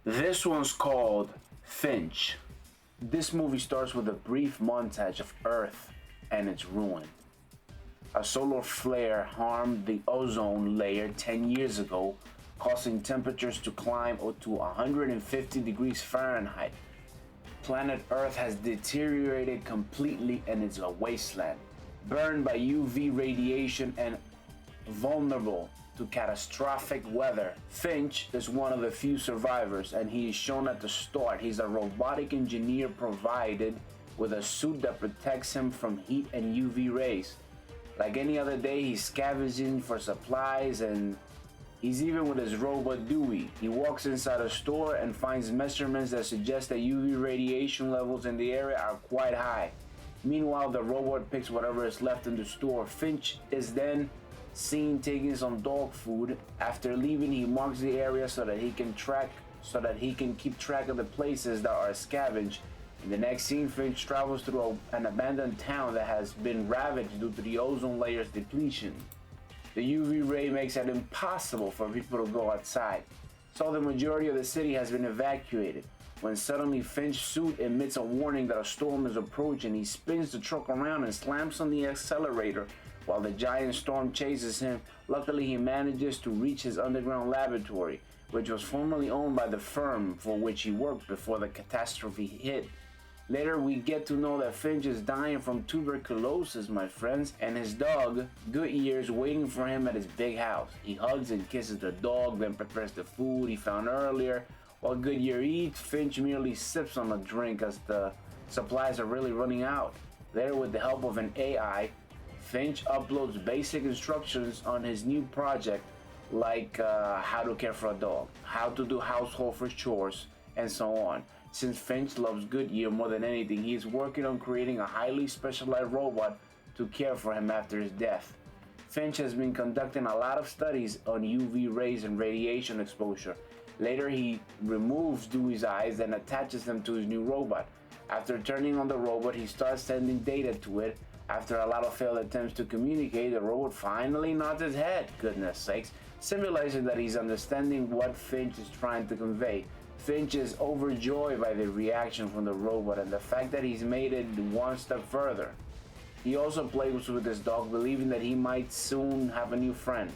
This one's called FINCH. This movie starts with a brief montage of Earth and its ruin. A solar flare harmed the ozone layer 10 years ago, causing temperatures to climb to 150 degrees Fahrenheit. Planet Earth has deteriorated completely and is a wasteland, burned by UV radiation and vulnerable to catastrophic weather. Finch is one of the few survivors, and he is shown at the start. He's a robotic engineer provided with a suit that protects him from heat and UV rays. Like any other day, he's scavenging for supplies, and he's even with his robot Dewey. He walks inside a store and finds measurements that suggest that UV radiation levels in the area are quite high. Meanwhile, the robot picks whatever is left in the store. Finch is then seen taking some dog food. After leaving, he marks the area so that he can keep track of the places that are scavenged. In the next scene, Finch travels through an abandoned town that has been ravaged due to the ozone layer's depletion. The UV ray makes it impossible for people to go outside, so the majority of the city has been evacuated. When suddenly Finch's suit emits a warning that a storm is approaching, he spins the truck around and slams on the accelerator while the giant storm chases him. Luckily, he manages to reach his underground laboratory, which was formerly owned by the firm for which he worked before the catastrophe hit. Later, we get to know that Finch is dying from tuberculosis, my friends, and his dog, Goodyear, is waiting for him at his big house. He hugs and kisses the dog, then prepares the food he found earlier. While Goodyear eats, Finch merely sips on a drink as the supplies are really running out. Later, with the help of an AI, Finch uploads basic instructions on his new project, like how to care for a dog, how to do household chores, and so on. Since Finch loves Goodyear more than anything, he is working on creating a highly specialized robot to care for him after his death. Finch has been conducting a lot of studies on UV rays and radiation exposure. Later, he removes Dewey's eyes and attaches them to his new robot. After turning on the robot, he starts sending data to it. After a lot of failed attempts to communicate, the robot finally nods his head, goodness sakes, symbolizing that he's understanding what Finch is trying to convey. Finch is overjoyed by the reaction from the robot and the fact that he's made it one step further. He also plays with his dog, believing that he might soon have a new friend.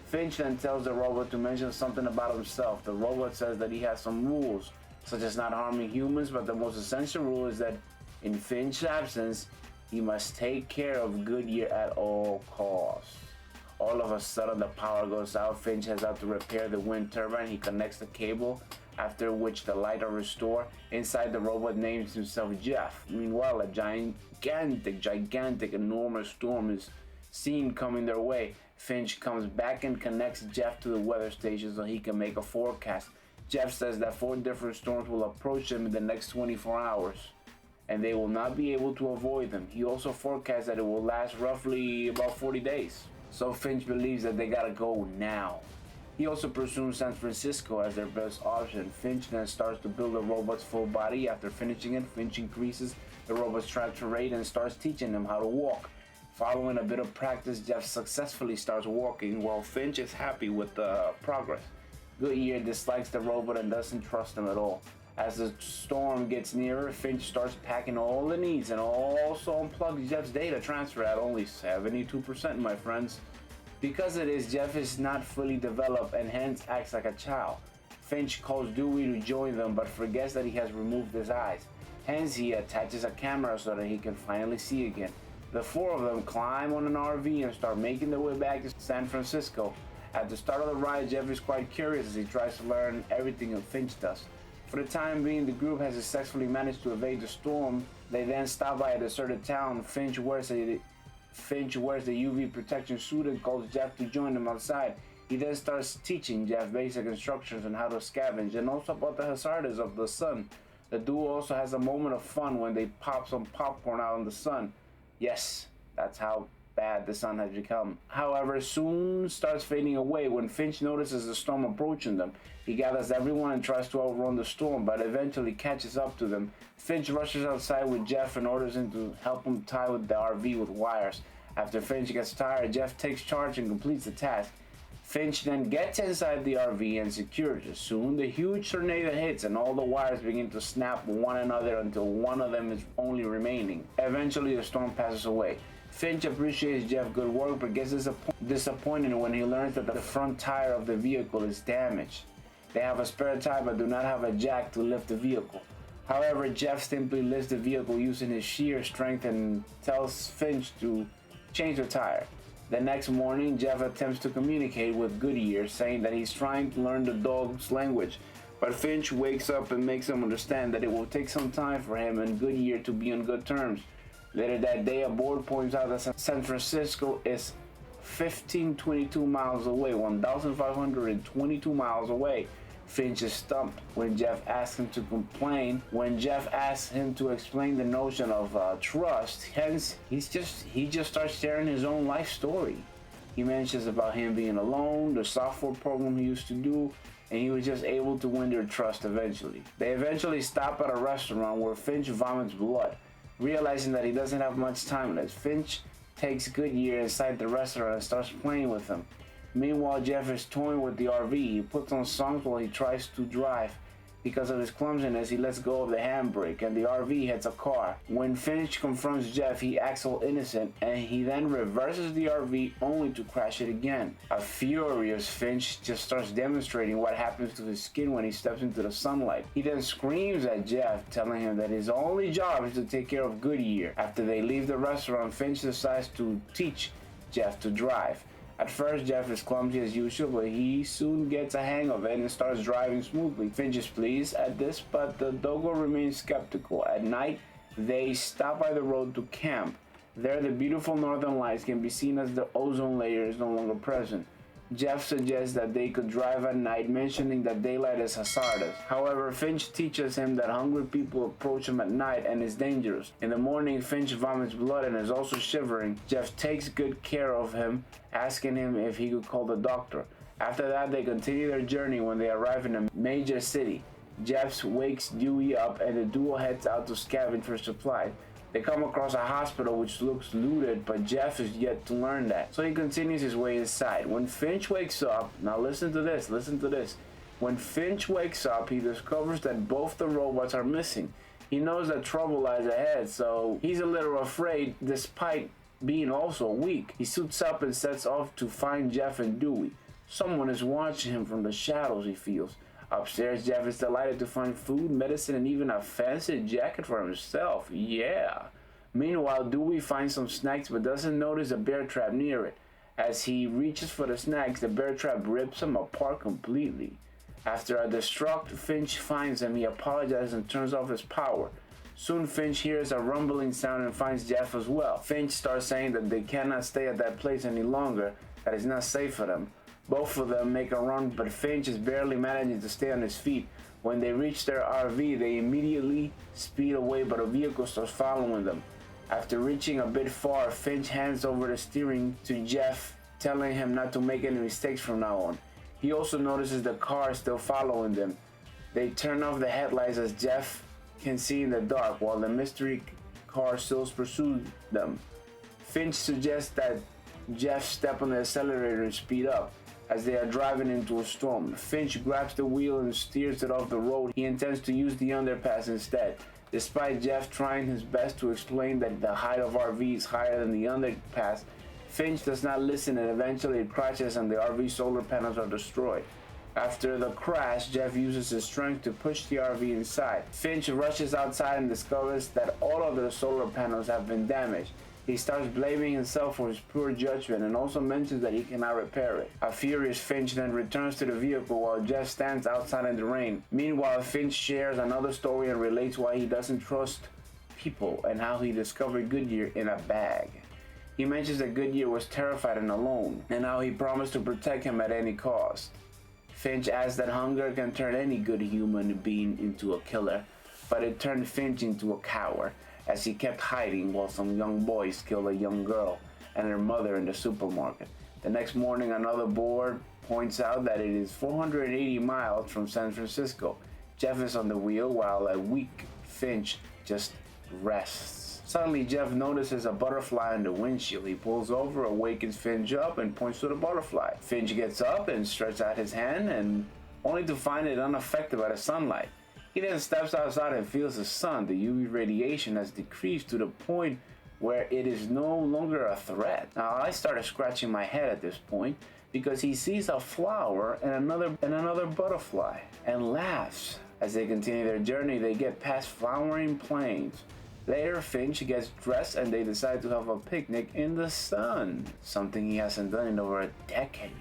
Finch then tells the robot to mention something about himself. The robot says that he has some rules, such as not harming humans, but the most essential rule is that in Finch's absence, he must take care of Goodyear at all costs. All of a sudden, the power goes out. Finch heads out to repair the wind turbine. He connects the cable, after which the light are restored. Inside, the robot names himself Jeff. Meanwhile, a gigantic, enormous storm is seen coming their way. Finch comes back and connects Jeff to the weather station so he can make a forecast. Jeff says that 4 different storms will approach him in the next 24 hours, and they will not be able to avoid them. He also forecasts that it will last roughly about 40 days. So Finch believes that they gotta go now. He also presumes San Francisco as their best option. Finch then starts to build the robot's full body. After finishing it, Finch increases the robot's transfer rate and starts teaching him how to walk. Following a bit of practice, Jeff successfully starts walking, while Finch is happy with the progress. Goodyear dislikes the robot and doesn't trust him at all. As the storm gets nearer, Finch starts packing all the needs and also unplugs Jeff's data transfer at only 72%, my friends. Because of this, Jeff is not fully developed and hence acts like a child. Finch calls Dewey to join them but forgets that he has removed his eyes. Hence, he attaches a camera so that he can finally see again. The 4 of them climb on an RV and start making their way back to San Francisco. At the start of the ride, Jeff is quite curious as he tries to learn everything that Finch does. For the time being, the group has successfully managed to evade the storm. They then stop by a deserted town. Finch wears the UV protection suit and calls Jeff to join him outside. He then starts teaching Jeff basic instructions on how to scavenge and also about the hazards of the sun. The duo also has a moment of fun when they pop some popcorn out in the sun. Yes, that's how bad the sun has become. However, soon starts fading away when Finch notices the storm approaching them. He gathers everyone and tries to outrun the storm, but eventually catches up to them. Finch rushes outside with Jeff and orders him to help him tie with the RV with wires. After Finch gets tired, Jeff takes charge and completes the task. Finch then gets inside the RV and secures it. Soon, the huge tornado hits and all the wires begin to snap one another until one of them is only remaining. Eventually, the storm passes away. Finch appreciates Jeff's good work but gets disappointed when he learns that the front tire of the vehicle is damaged. They have a spare tire but do not have a jack to lift the vehicle. However, Jeff simply lifts the vehicle using his sheer strength and tells Finch to change the tire. The next morning, Jeff attempts to communicate with Goodyear, saying that he's trying to learn the dog's language, but Finch wakes up and makes him understand that it will take some time for him and Goodyear to be on good terms. Later that day, a board points out that San Francisco is 1,522 miles away, 1,522 miles away. Finch is stumped when Jeff asks him to complain. When Jeff asks him to explain the notion of trust, hence he just starts sharing his own life story. He mentions about him being alone, the software program he used to do, and he was just able to win their trust eventually. They eventually stop at a restaurant where Finch vomits blood. Realizing that he doesn't have much time left, Finch takes Goodyear inside the restaurant and starts playing with him. Meanwhile, Jeff is toying with the RV. He puts on songs while he tries to drive. Because of his clumsiness, he lets go of the handbrake and the RV hits a car. When Finch confronts Jeff, he acts all innocent and he then reverses the RV only to crash it again. A furious Finch just starts demonstrating what happens to his skin when he steps into the sunlight. He then screams at Jeff, telling him that his only job is to take care of Goodyear. After they leave the restaurant, Finch decides to teach Jeff to drive. At first, Jeff is clumsy as usual, but he soon gets a hang of it and starts driving smoothly. Finch is pleased at this, but the doggo remains skeptical. At night, they stop by the road to camp. There, the beautiful northern lights can be seen as the ozone layer is no longer present. Jeff suggests that they could drive at night, mentioning that daylight is hazardous. However, Finch teaches him that hungry people approach him at night and is dangerous. In the morning, Finch vomits blood and is also shivering. Jeff takes good care of him, asking him if he could call the doctor. After that, they continue their journey when they arrive in a major city. Jeff wakes Dewey up and the duo heads out to scavenge for supplies. They come across a hospital which looks looted, but Jeff is yet to learn that. So he continues his way inside. When Finch wakes up, now listen to this. When Finch wakes up, he discovers that both the robots are missing. He knows that trouble lies ahead, so he's a little afraid despite being also weak. He suits up and sets off to find Jeff and Dewey. Someone is watching him from the shadows, he feels. Upstairs, Jeff is delighted to find food, medicine, and even a fancy jacket for himself. Yeah. Meanwhile, Dewey finds some snacks but doesn't notice a bear trap near it. As he reaches for the snacks, the bear trap rips him apart completely. After a distraught Finch finds him, he apologizes and turns off his power. Soon, Finch hears a rumbling sound and finds Jeff as well. Finch starts saying that they cannot stay at that place any longer, that it's not safe for them. Both of them make a run, but Finch is barely managing to stay on his feet. When they reach their RV, they immediately speed away, but a vehicle starts following them. After reaching a bit far, Finch hands over the steering to Jeff, telling him not to make any mistakes from now on. He also notices the car still following them. They turn off the headlights as Jeff can see in the dark, while the mystery car still pursues them. Finch suggests that Jeff step on the accelerator and speed up. As they are driving into a storm, Finch grabs the wheel and steers it off the road. He intends to use the underpass instead. Despite Jeff trying his best to explain that the height of RV is higher than the underpass, Finch does not listen and eventually it crashes and the RV solar panels are destroyed. After the crash, Jeff uses his strength to push the RV inside. Finch rushes outside and discovers that all of the solar panels have been damaged. He starts blaming himself for his poor judgment and also mentions that he cannot repair it. A furious Finch then returns to the vehicle while Jeff stands outside in the rain. Meanwhile, Finch shares another story and relates why he doesn't trust people and how he discovered Goodyear in a bag. He mentions that Goodyear was terrified and alone, and how he promised to protect him at any cost. Finch asks that hunger can turn any good human being into a killer, but it turned Finch into a coward, as he kept hiding while some young boys killed a young girl and her mother in the supermarket. The next morning, another board points out that it is 480 miles from San Francisco. Jeff is on the wheel while a weak Finch just rests. Suddenly, Jeff notices a butterfly on the windshield. He pulls over, awakens Finch up, and points to the butterfly. Finch gets up and stretches out his hand, and only to find it unaffected by the sunlight. He then steps outside and feels the sun. The UV radiation has decreased to the point where it is no longer a threat. Now, I started scratching my head at this point because he sees a flower and another butterfly and laughs. As they continue their journey, they get past flowering plains. Later, Finch gets dressed and they decide to have a picnic in the sun, something he hasn't done in over a decade.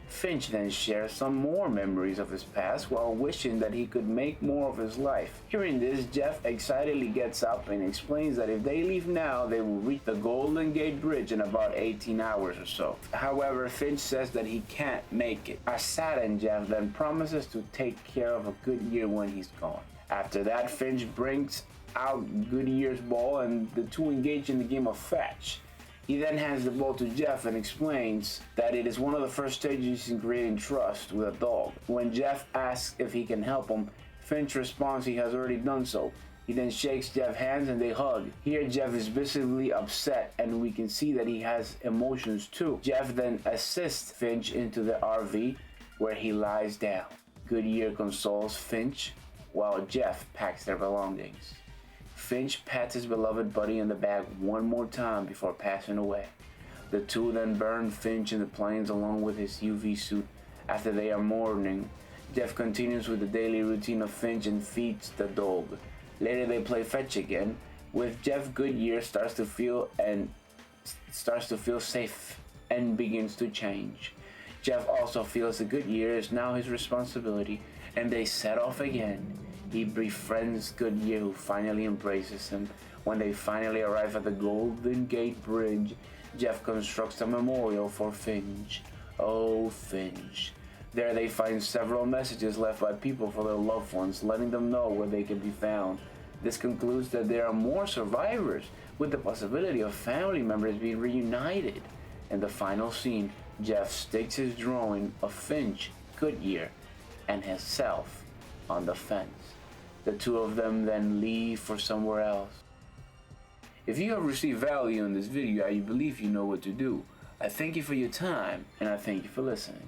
Finch then shares some more memories of his past while wishing that he could make more of his life. Hearing this, Jeff excitedly gets up and explains that if they leave now, they will reach the Golden Gate Bridge in about 18 hours or so. However, Finch says that he can't make it. A saddened Jeff then promises to take care of a Goodyear when he's gone. After that, Finch brings out Goodyear's ball and the two engage in the game of fetch. He then hands the ball to Jeff and explains that it is one of the first stages in creating trust with a dog. When Jeff asks if he can help him, Finch responds he has already done so. He then shakes Jeff's hands and they hug. Here Jeff is visibly upset and we can see that he has emotions too. Jeff then assists Finch into the RV where he lies down. Goodyear consoles Finch while Jeff packs their belongings. Finch pats his beloved buddy in the back one more time before passing away. The two then burn Finch in the plains along with his UV suit. After they are mourning, Jeff continues with the daily routine of Finch and feeds the dog. Later they play fetch again, with Jeff. Goodyear starts to feel safe and begins to change. Jeff also feels that Goodyear is now his responsibility, and they set off again. He befriends Goodyear, who finally embraces him. When they finally arrive at the Golden Gate Bridge, Jeff constructs a memorial for Finch. Oh, Finch. There they find several messages left by people for their loved ones, letting them know where they can be found. This concludes that there are more survivors, with the possibility of family members being reunited. In the final scene, Jeff sticks his drawing of Finch, Goodyear, and himself on the fence. The two of them then leave for somewhere else. If you have received value in this video, I believe you know what to do. I thank you for your time, and I thank you for listening.